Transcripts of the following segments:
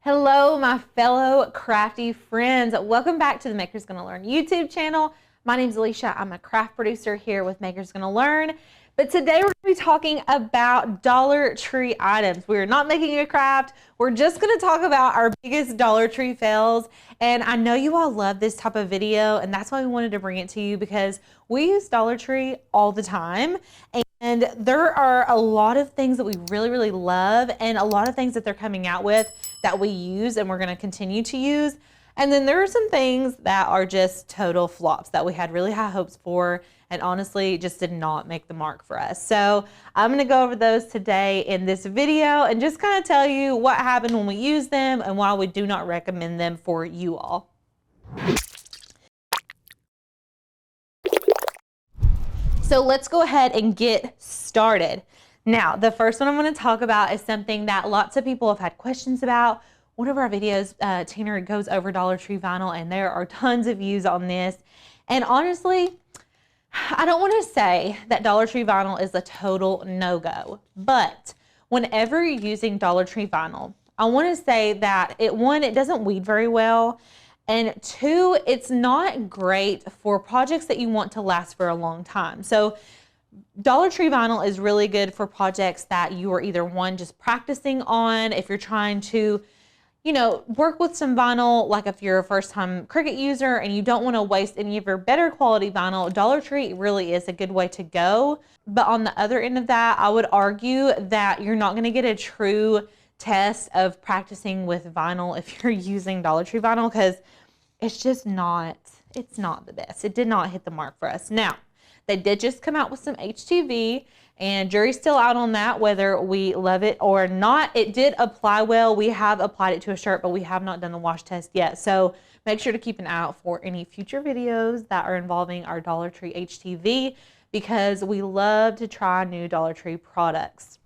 Hello, my fellow crafty friends. Welcome back to the Maker's Gonna Learn YouTube channel. My name is Alicia. I'm a craft producer here with Maker's Gonna Learn. But today we're gonna be talking about Dollar Tree items. We're not making a craft. We're just gonna talk about our biggest Dollar Tree fails. And I know you all love this type of video, and that's why we wanted to bring it to you, because we use Dollar Tree all the time. And there are a lot of things that we really love, and a lot of things that they're coming out with that we use and we're going to continue to use. And then there are some things that are just total flops that we had really high hopes for and honestly just did not make the mark for us. So I'm going to go over those today in this video and just kind of tell you what happened when we use them and why we do not recommend them for you all. So let's go ahead and get started. Now, the first one I'm going to talk about is something that lots of people have had questions about. One of our videos, Tanner goes over Dollar Tree vinyl, and there are tons of views on this. And honestly, I don't want to say that Dollar Tree vinyl is a total no-go, but whenever you're using Dollar Tree vinyl, I want to say that one, it doesn't weed very well, and two, it's not great for projects that you want to last for a long time. So Dollar Tree vinyl is really good for projects that you are either one, just practicing on, if you're trying to, work with some vinyl, like if you're a first time Cricut user and you don't want to waste any of your better quality vinyl, Dollar Tree really is a good way to go. But on the other end of that, I would argue that you're not going to get a true test of practicing with vinyl if you're using Dollar Tree vinyl, because it's just not, it's not the best. It did not hit the mark for us. Now, they did just come out with some HTV, and jury's still out on that, whether we love it or not. It did apply well. We have applied it to a shirt, but we have not done the wash test yet. So make sure to keep an eye out for any future videos that are involving our Dollar Tree HTV, because we love to try new Dollar Tree products.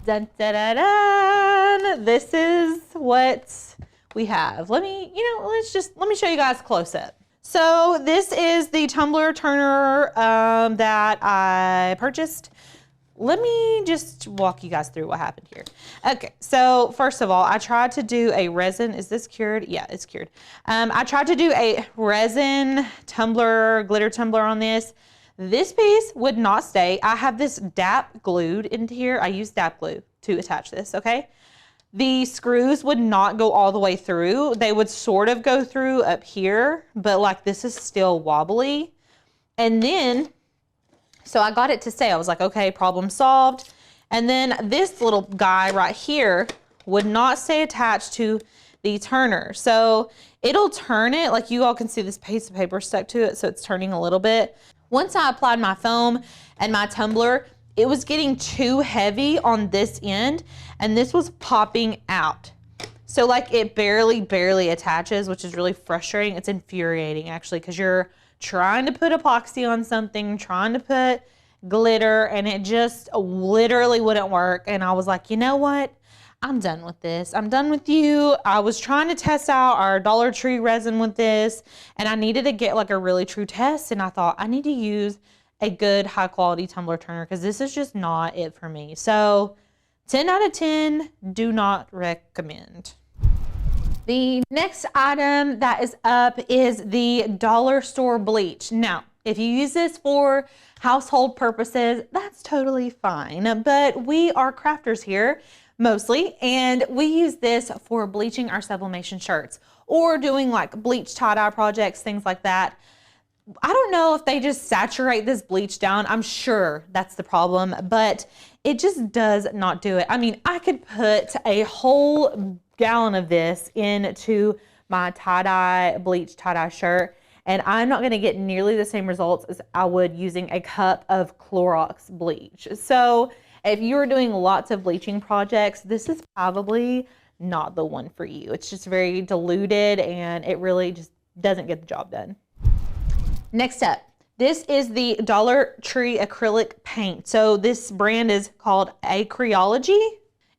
Dun, dun, dun, dun. This is what we have. Let me show you guys close up. So this is the Tumbler turner that I purchased. Let me just walk you guys through what happened here. Okay, so first of all, I tried to do a resin. Is this cured? Yeah, it's cured. I tried to do a resin tumbler, glitter tumbler on this. This piece would not stay. I have this DAP glued into here. I used DAP glue to attach this, okay? The screws would not go all the way through. They would sort of go through up here, but like this is still wobbly. And then, so I got it to stay. I was like, okay, problem solved. And then this little guy right here would not stay attached to the turner. So it'll turn it, like you all can see this piece of paper stuck to it, so it's turning a little bit. Once I applied my foam and my tumbler, it was getting too heavy on this end, and this was popping out. So like it barely attaches, which is really frustrating. It's infuriating actually, because you're trying to put epoxy on something, trying to put glitter, and it just literally wouldn't work. And I was like, you know what? I'm done with this. I'm done with you. I was trying to test out our Dollar Tree resin with this, and I needed to get like a really true test. And I thought I need to use a good high quality tumbler turner, because this is just not it for me. So 10 out of 10, do not recommend. The next item that is up is the dollar store bleach. Now, if you use this for household purposes, that's totally fine, but we are crafters here mostly, and we use this for bleaching our sublimation shirts or doing like bleach tie-dye projects, things like that. I don't know if they just saturate this bleach down. I'm sure that's the problem, but it just does not do it. I mean, I could put a whole gallon of this into my tie-dye, bleach tie-dye shirt, and I'm not gonna get nearly the same results as I would using a cup of Clorox bleach. So if you're doing lots of bleaching projects, this is probably not the one for you. It's just very diluted, and it really just doesn't get the job done. Next up, this is the Dollar Tree acrylic paint. So this brand is called Acrylic,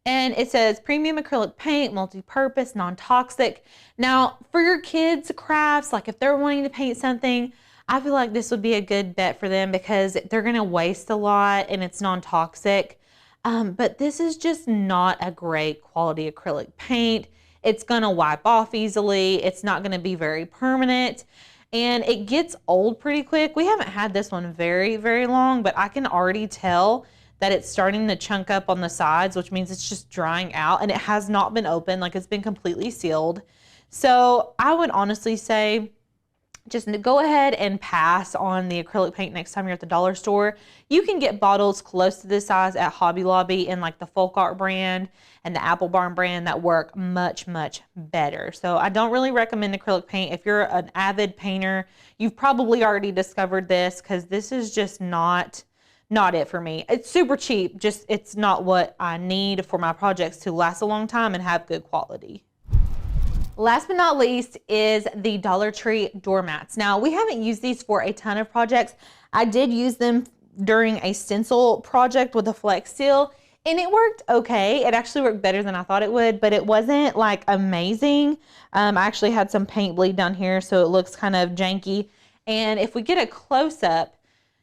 and it says premium acrylic paint, multi-purpose, non-toxic. Now, for your kids' crafts, like if they're wanting to paint something, I feel like this would be a good bet for them, because they're gonna waste a lot and it's non-toxic. But this is just not a great quality acrylic paint. It's gonna wipe off easily. It's not gonna be very permanent. And it gets old pretty quick. We haven't had this one very, very long, but I can already tell that it's starting to chunk up on the sides, which means it's just drying out, and it has not been open, like it's been completely sealed. So I would honestly say just go ahead and pass on the acrylic paint next time you're at the dollar store. You can get bottles close to this size at Hobby Lobby in like the Folk Art brand and the Apple Barn brand that work much, much better. So I don't really recommend acrylic paint. If you're an avid painter, you've probably already discovered this, because this is just not it for me. It's super cheap, just it's not what I need for my projects to last a long time and have good quality. Last but not least is the Dollar Tree doormats. Now, we haven't used these for a ton of projects. I did use them during a stencil project with a Flex Seal, and it worked okay. It actually worked better than I thought it would, but it wasn't like amazing. I actually had some paint bleed down here, so it looks kind of janky. And if we get a close-up,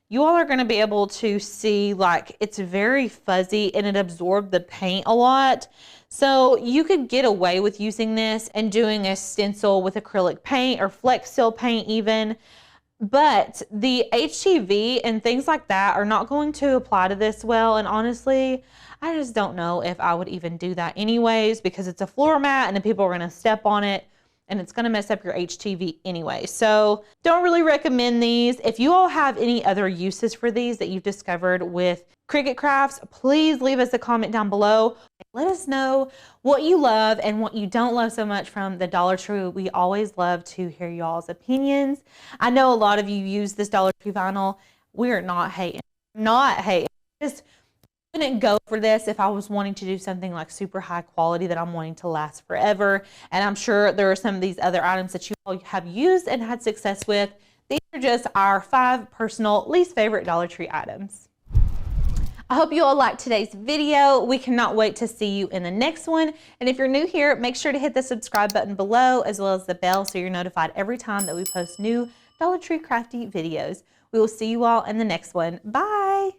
you all are going to be able to see like it's very fuzzy and it absorbed the paint a lot. So you could get away with using this and doing a stencil with acrylic paint or Flex Seal paint even. But the HTV and things like that are not going to apply to this well. And honestly, I just don't know if I would even do that anyways, because it's a floor mat and then people are going to step on it, and it's going to mess up your HTV anyway. So don't really recommend these. If you all have any other uses for these that you've discovered with Cricut crafts, please leave us a comment down below. Let us know what you love and what you don't love so much from the Dollar Tree. We always love to hear y'all's opinions. I know a lot of you use this Dollar Tree vinyl. We're not hating. Just wouldn't go for this if I was wanting to do something like super high quality that I'm wanting to last forever. And I'm sure there are some of these other items that you all have used and had success with. These are just our 5 personal least favorite Dollar Tree items. I hope you all liked today's video. We cannot wait to see you in the next one. And if you're new here, make sure to hit the subscribe button below as well as the bell so you're notified every time that we post new Dollar Tree crafty videos. We will see you all in the next one. Bye.